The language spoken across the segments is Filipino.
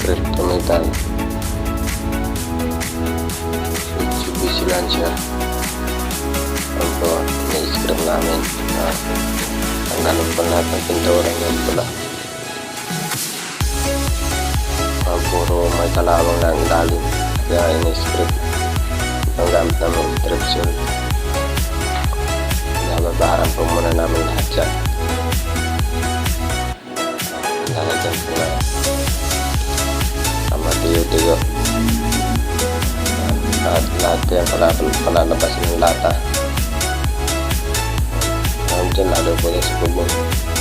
Crypto Metal, Mitsubishi Lancer. Ang po, na-script namin. Tanggalin po lahat ng pintura yung pula. Puro may kalawang na ang ilalim. Kaya in-script ang gamit namin Tripsol. Nababaran po muna namin lahat dyan. Lalagyan po na matiyo-tiyo. At lahat kaya palalabas ng lata. Dyan lalo po yung sa bubong.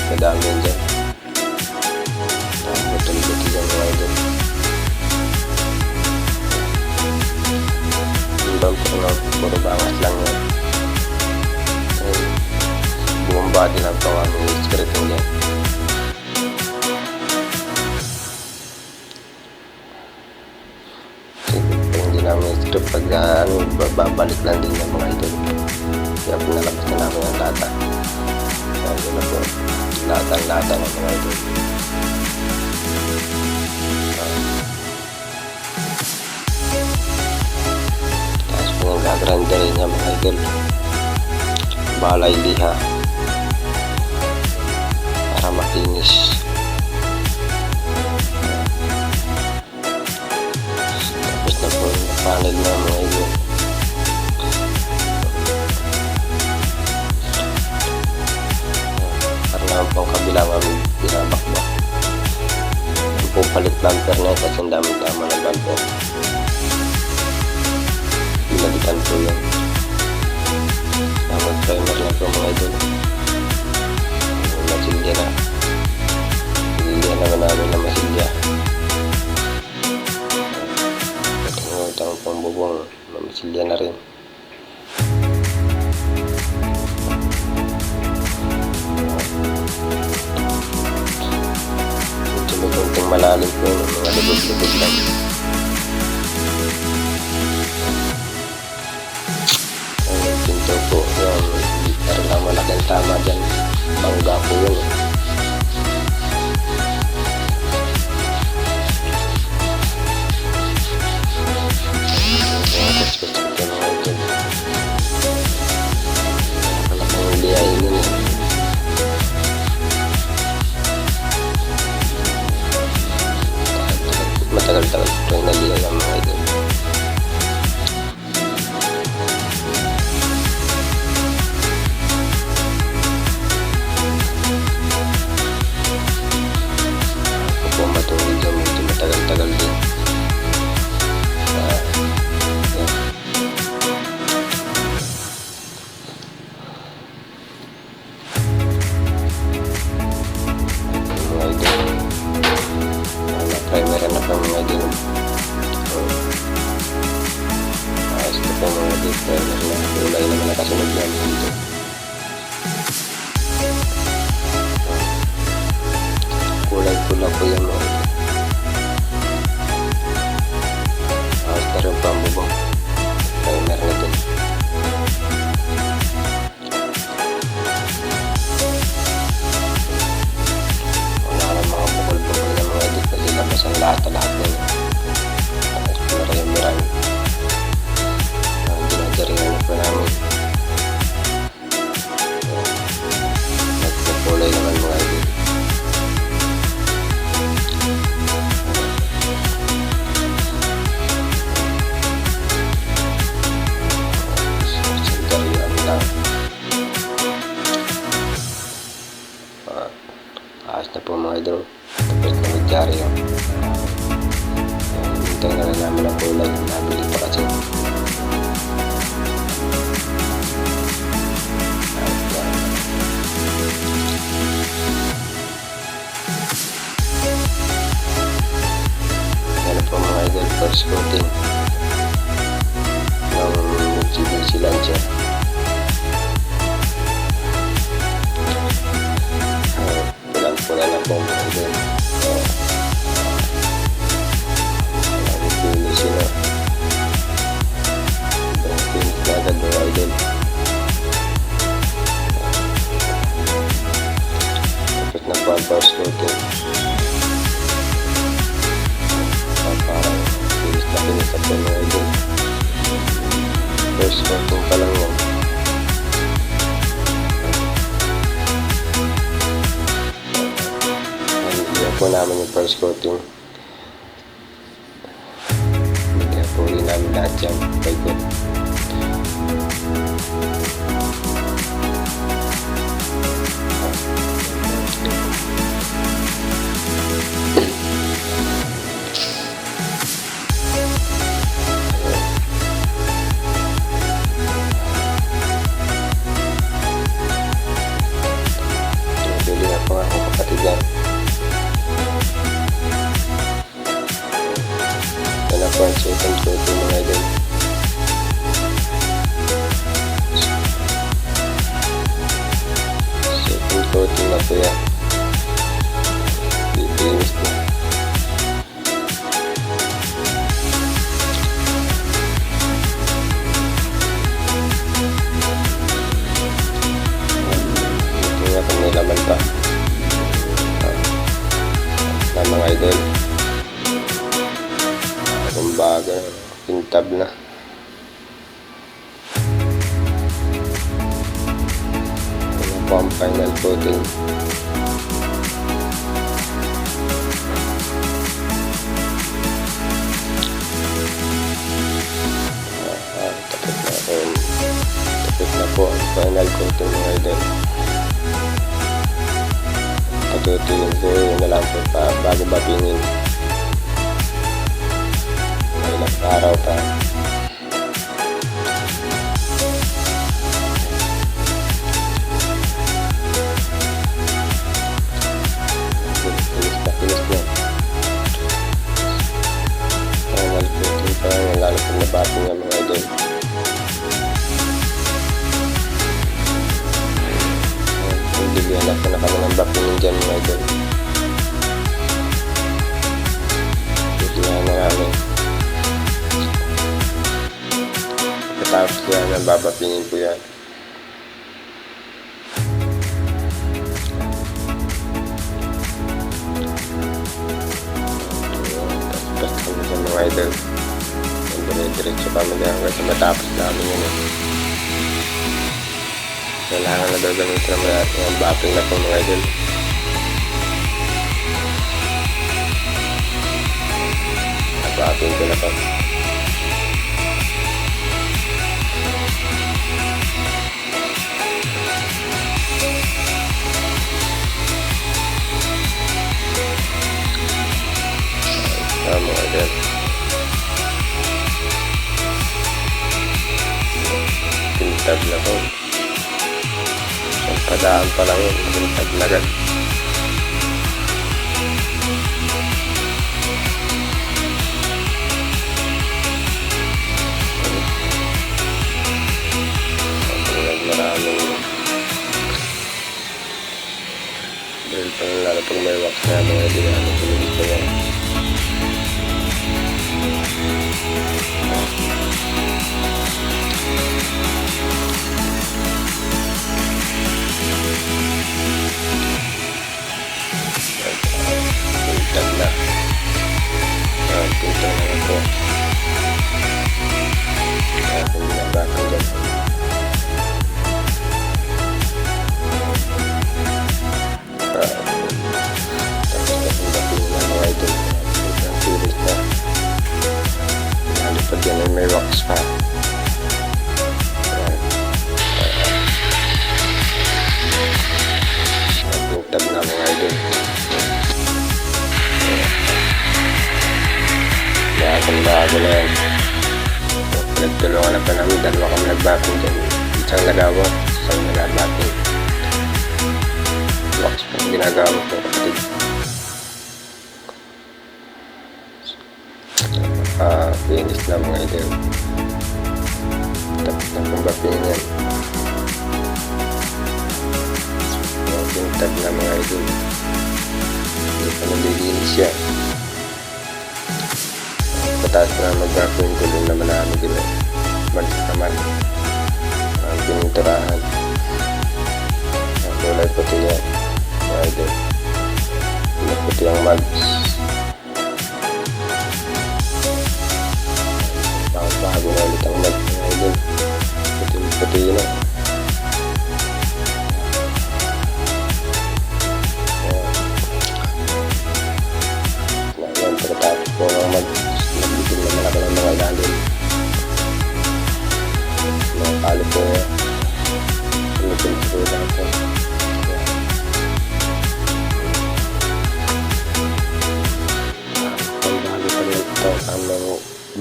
Madami yun dyan. Butil-butil dyan mga idol. Yung po na puro bangas lang yan. Buong body lang po kami scripting dyan. Hindi namin script pag babalik lang din yung mga idol. Kaya pinalabas na namin ang lata. Kaya na po lata ng mga idol. Tapos po yung gagranderin niya mga idol. Balay liha para makinis. Tapos na po yung panel na mga idol. Naman po ang kabilang aming binabakbak. Yung po palit bumper na kasi ang dami-dama ng bumper. Pinalitan po yun. Tamang primer na po mga idol. Masilya na. Silya naman namin na masilya. Patungutang pong bubong. Mamasilya na rin. Malalim po yung mga lubog-lubog lang. Ang pinto po yung liter lang malaking tama dyan. Bangga po yun. Malaking liyain yun. Matagal-tagal ito yung naliyan ng mga idol. Ako po matulog dyan, medyo matagal-tagal din. Mga idol. Primer na po mga idol. Ayos na po mga idol. Primer na kulay naman nakasunod namin dito. Kulay pula po yan mga idol. Ayos na rin po ang bubong. Primer na din. Labas ang lahat na yun. At marami ang ginagaringan po namin. Nagpukulay naman mga idol. Sindarian lang. Ayos na po mga idol. Tapos na magyari yun. Hintay na rin namin ang kulay. Nabili pa kasi. Yan po mga idol. First coating ng Mitsubishi Lancer. Pulang-pula na po mga idol. Sila finish na agad mga idol. Tapos na po ang first coating. yan mga idol. First coating pa lang yan. Yan po namin yung first coating. Kaya po rin namin lahat yan. Paikot. Second coating mga idol. Second coating na po yan. Bibinis na. Ito nga kung may laman pa na mga idol. Kumbaga, pintab na. Ano po ang final coating. Tapos na po ang final coating mga idol. Patutuyin ko yun na lang po pa bago mapingin. Ilang araw pa. Pinis na. Final coating pa lang, lalo pag nabating ng mga idol. Bigyan na po na kami ng bapingin dyan mga idol. Bigyan na namin. Tapos yan, babapingin po yan. Tapos kami sa mga idol. Dire-diretso kami na hanggang sa matapos namin yun eh. Kailangan na daw gamitin naman natin ang bapping na po mga idol. Bapping ko na po. Mga idol. Pintab na po. Isang padaan pa lang yun. Pintab na agad. Maraming dahil pa lalo pag may wax na mga idol na pinigit pa yan. Pintag na. Pintag na ito. Kung binabakan dyan. Tapos na kung dating na mga idol. Ang pilis na. Lalo pa dyan ay may wax pa. Pintag na mga idol. Bago na yan. Nagtulungan na pa namin. Dalawa kami nagbapping dyan. Isang nagawa, isang nagbapping. Wax pa yung ginagamit ng kapatid. Finish na mga idol. Tapos na kung bapping yan. Pintag na mga idol. Hindi pa nalilinis yan. Pataas na mag-gagawin ko din naman namin din balik naman ang pininturahan ang kulay puti yan mga idol. Puti ang mags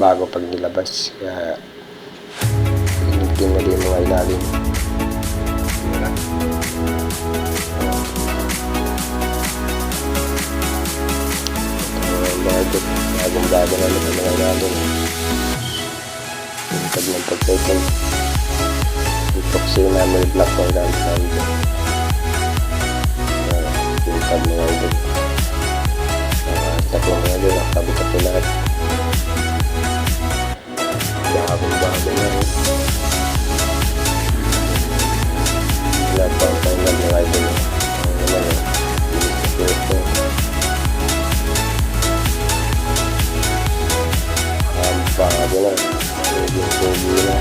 bago pag nilabas. Kaya din na din mga ilalim. Bagong-bago na naman mga ilalim. Pag ng pagkaitan, epoxy na may black ang gamit namin. Yung pag mga ilalim. Tatlong mga ilalim, nakabit-tapo lahat. Bagong-bago na rin. Lahat pa ang kailan mga ilalim. Ang naman yun. Bago na. Medyo pogi na.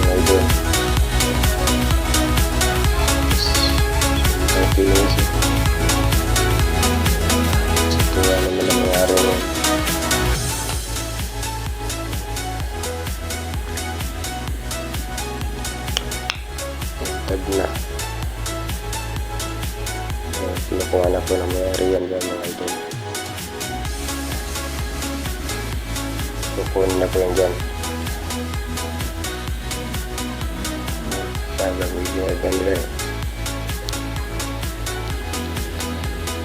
Ito. Okay na siya. Ito nga naman ang nangyari na. Tag na. Pinukuha na po ng nangyari yan ba mga idol. Kukunin na po yan dyan. Gagawin yung ibang nila.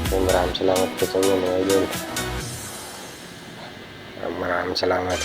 Maraming salamat po sa inyo mga idol. Maraming salamat.